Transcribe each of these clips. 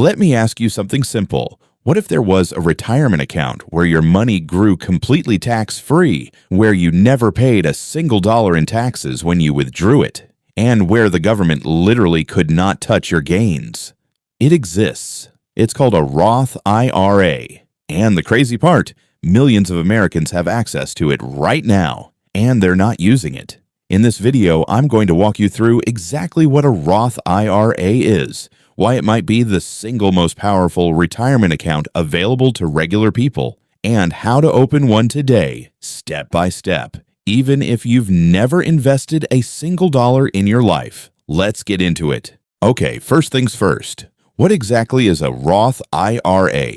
Let me ask you something simple. What if there was a retirement account where your money grew completely tax-free, where you never paid a single dollar in taxes when you withdrew it, and where the government literally could not touch your gains? It exists. It's called a Roth IRA. And the crazy part, millions of Americans have access to it right now, and they're not using it. In this video, I'm going to walk you through exactly what a Roth IRA is, why it might be the single most powerful retirement account available to regular people, and how to open one today, step by step, even if you've never invested a single dollar in your life. Let's get into it. Okay, first things first. What exactly is a Roth IRA?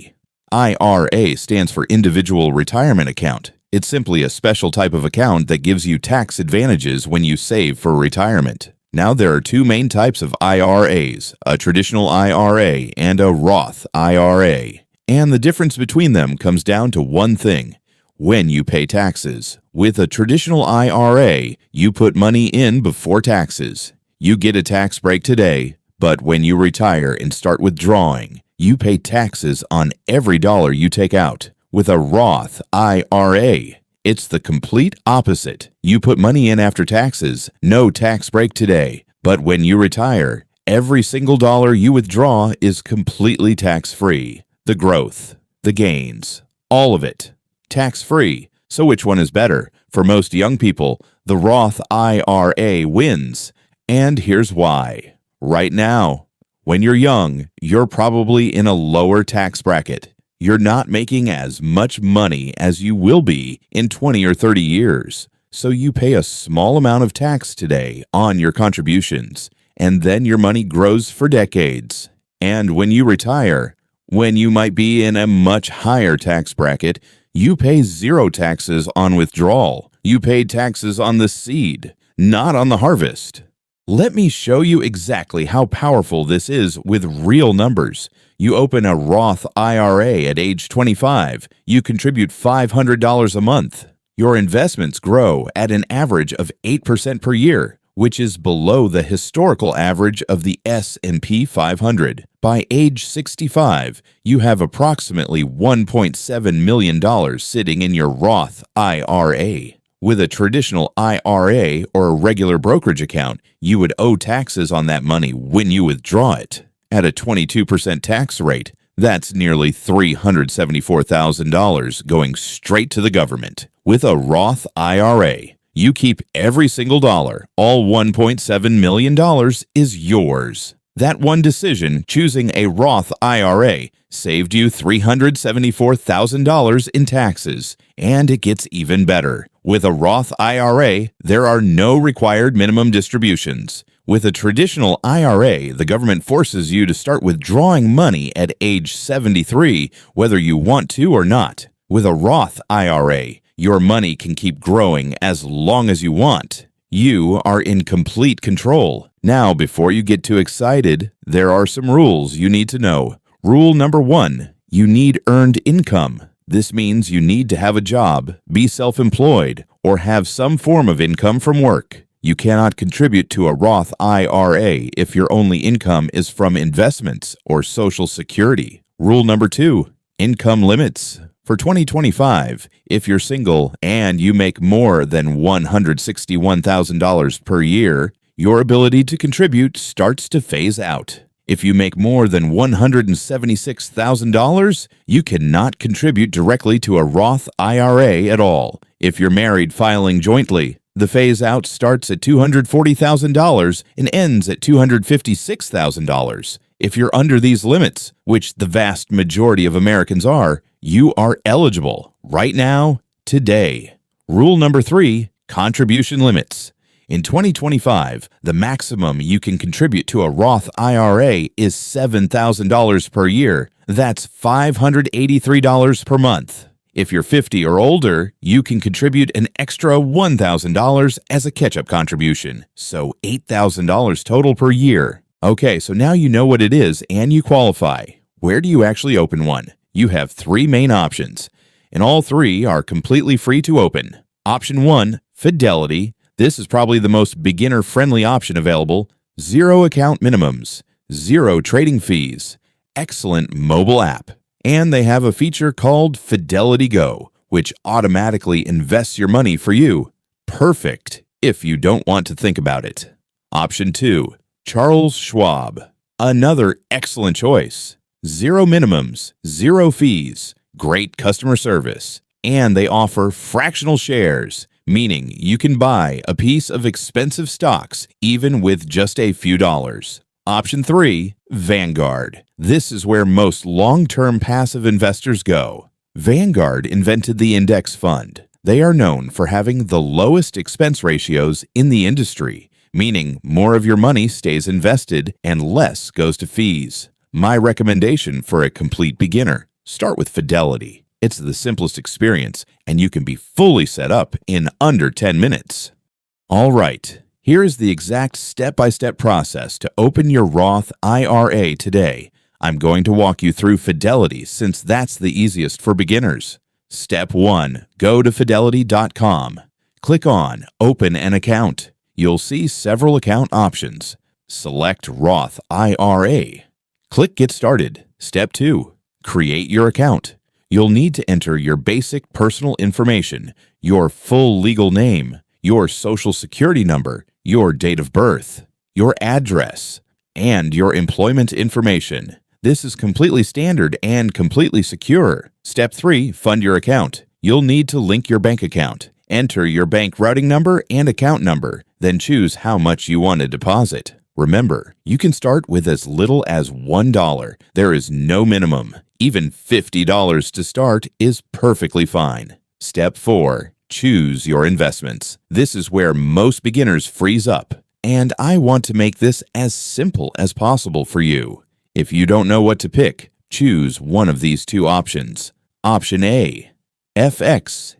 IRA stands for Individual Retirement Account. It's simply a special type of account that gives you tax advantages when you save for retirement. Now, there are two main types of IRAs, a traditional IRA and a Roth IRA. And the difference between them comes down to one thing: when you pay taxes. With a traditional IRA, you put money in before taxes. You get a tax break today, but when you retire and start withdrawing, you pay taxes on every dollar you take out. With a Roth IRA, it's the complete opposite. You put money in after taxes, no tax break today, but when you retire, every single dollar you withdraw is completely tax-free. The growth, the gains, all of it, tax-free. So which one is better? For most young people, the Roth IRA wins. And here's why. Right now, when you're young, you're probably in a lower tax bracket. You're not making as much money as you will be in 20 or 30 years. So you pay a small amount of tax today on your contributions, and then your money grows for decades. And when you retire, when you might be in a much higher tax bracket, you pay zero taxes on withdrawal. You pay taxes on the seed, not on the harvest. Let me show you exactly how powerful this is with real numbers. You open a Roth IRA at age 25. You contribute $500 a month. Your investments grow at an average of 8% per year, which is below the historical average of the S&P 500. By age 65, you have approximately $1.7 million sitting in your Roth IRA. With a traditional IRA or a regular brokerage account, you would owe taxes on that money when you withdraw it. At a 22% tax rate, that's nearly $374,000 going straight to the government. With a Roth IRA, you keep every single dollar. All $1.7 million is yours. That one decision, choosing a Roth IRA, saved you $374,000 in taxes. And it gets even better. With a Roth IRA, there are no required minimum distributions. With a traditional IRA, the government forces you to start withdrawing money at age 73, whether you want to or not. With a Roth IRA, your money can keep growing as long as you want. You are in complete control. Now, before you get too excited, there are some rules you need to know. Rule number 1, you need earned income. This means you need to have a job, be self-employed, or have some form of income from work. You cannot contribute to a Roth IRA if your only income is from investments or Social Security. Rule number 2, income limits. For 2025, if you're single and you make more than $161,000 per year, your ability to contribute starts to phase out. If you make more than $176,000, you cannot contribute directly to a Roth IRA at all. If you're married filing jointly, the phase-out starts at $240,000 and ends at $256,000. If you're under these limits, which the vast majority of Americans are, you are eligible right now, today. Rule number 3, contribution limits. In 2025, the maximum you can contribute to a Roth IRA is $7,000 per year. That's $583 per month. If you're 50 or older, you can contribute an extra $1,000 as a catch-up contribution, so $8,000 total per year. Okay, so now you know what it is and you qualify. Where do you actually open one? You have 3 main options, and all 3 are completely free to open. Option 1, Fidelity. This is probably the most beginner-friendly option available. 0 account minimums, 0 trading fees, excellent mobile app. And they have a feature called Fidelity Go, which automatically invests your money for you. Perfect if you don't want to think about it. Option 2. Charles Schwab. Another excellent choice. Zero minimums, zero fees, great customer service, and they offer fractional shares, meaning you can buy a piece of expensive stocks even with just a few dollars. Option 3. Vanguard. This is where most long-term passive investors go. Vanguard invented the index fund. They are known for having the lowest expense ratios in the industry, meaning more of your money stays invested and less goes to fees. My recommendation for a complete beginner: start with Fidelity. It's the simplest experience, and you can be fully set up in under 10 minutes. All right, here is the exact step-by-step process to open your Roth IRA today. I'm going to walk you through Fidelity since that's the easiest for beginners. Step 1. Go to fidelity.com. Click on Open an Account. You'll see several account options. Select Roth IRA. Click Get Started. Step 2. Create your account. You'll need to enter your basic personal information, your full legal name, your social security number, your date of birth, your address, and your employment information. This is completely standard and completely secure. Step 3. Fund your account. You'll need to link your bank account. Enter your bank routing number and account number, then choose how much you want to deposit. Remember, you can start with as little as $1. There is no minimum. Even $50 to start is perfectly fine. Step 4. Choose your investments. This is where most beginners freeze up, and I want to make this as simple as possible for you. If you don't know what to pick, choose one of these two options. Option A. FXAIX.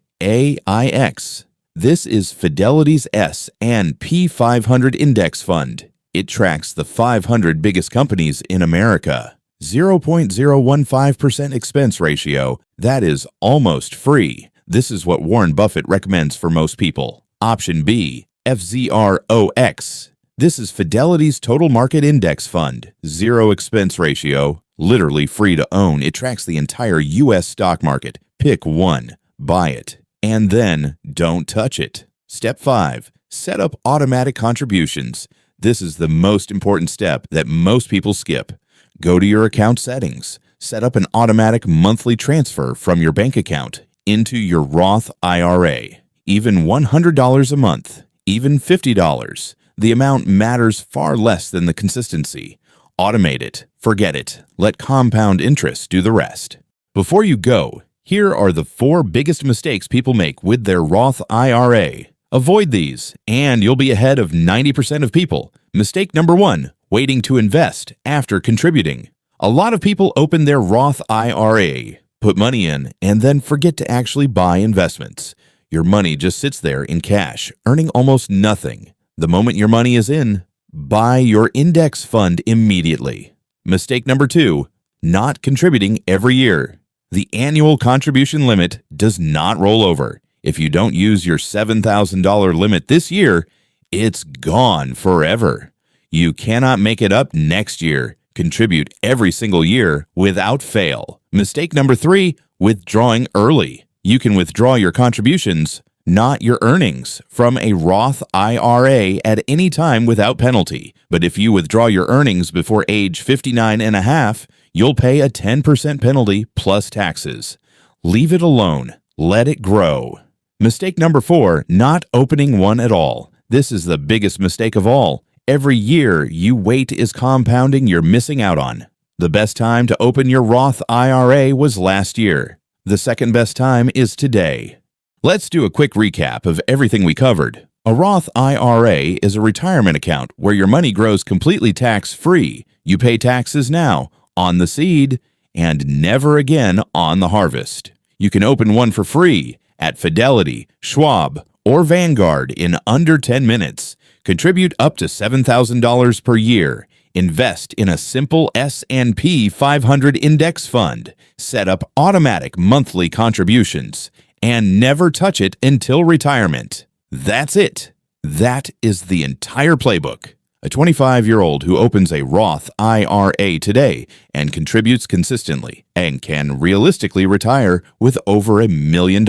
This is Fidelity's S&P 500 Index Fund. It tracks the 500 biggest companies in America. 0.015% expense ratio. That is almost free. This is what Warren Buffett recommends for most people. Option B. FZROX. This is Fidelity's Total Market Index Fund. Zero expense ratio. Literally free to own. It tracks the entire U.S. stock market. Pick one. Buy it. And then don't touch it. Step 5. Set up automatic contributions. This is the most important step that most people skip. Go to your account settings. Set up an automatic monthly transfer from your bank account into your Roth IRA. Even $100 a month, even $50. The amount matters far less than the consistency. Automate it. Forget it. Let compound interest do the rest. Before you go, here are the 4 biggest mistakes people make with their Roth IRA. Avoid these, and you'll be ahead of 90% of people. Mistake number 1, waiting to invest after contributing. A lot of people open their Roth IRA, put money in, and then forget to actually buy investments. Your money just sits there in cash, earning almost nothing. The moment your money is in, buy your index fund immediately. Mistake number 2, not contributing every year. The annual contribution limit does not roll over. If you don't use your $7,000 limit this year, it's gone forever. You cannot make it up next year. Contribute every single year without fail. Mistake number 3, withdrawing early. You can withdraw your contributions, not your earnings, from a Roth IRA at any time without penalty. But if you withdraw your earnings before age 59 and a half, you'll pay a 10% penalty plus taxes. Leave it alone. Let it grow. Mistake number 4, not opening one at all. This is the biggest mistake of all. Every year you wait is compounding you're missing out on. The best time to open your Roth IRA was last year. The second best time is today. Let's do a quick recap of everything we covered. A Roth IRA is a retirement account where your money grows completely tax-free. You pay taxes now, on the seed, and never again on the harvest. You can open one for free at Fidelity, Schwab, or Vanguard in under 10 minutes. Contribute up to $7,000 per year. Invest in a simple S&P 500 index fund. Set up automatic monthly contributions. And never touch it until retirement. That's it. That is the entire playbook. A 25-year-old who opens a Roth IRA today and contributes consistently and can realistically retire with over $1 million,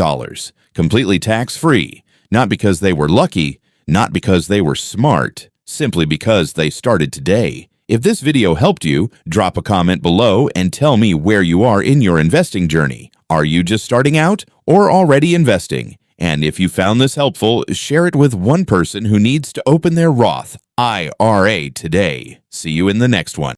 completely tax-free, not because they were lucky, not because they were smart, simply because they started today. If this video helped you, drop a comment below and tell me where you are in your investing journey. Are you just starting out or already investing? And if you found this helpful, share it with one person who needs to open their Roth IRA today. See you in the next one.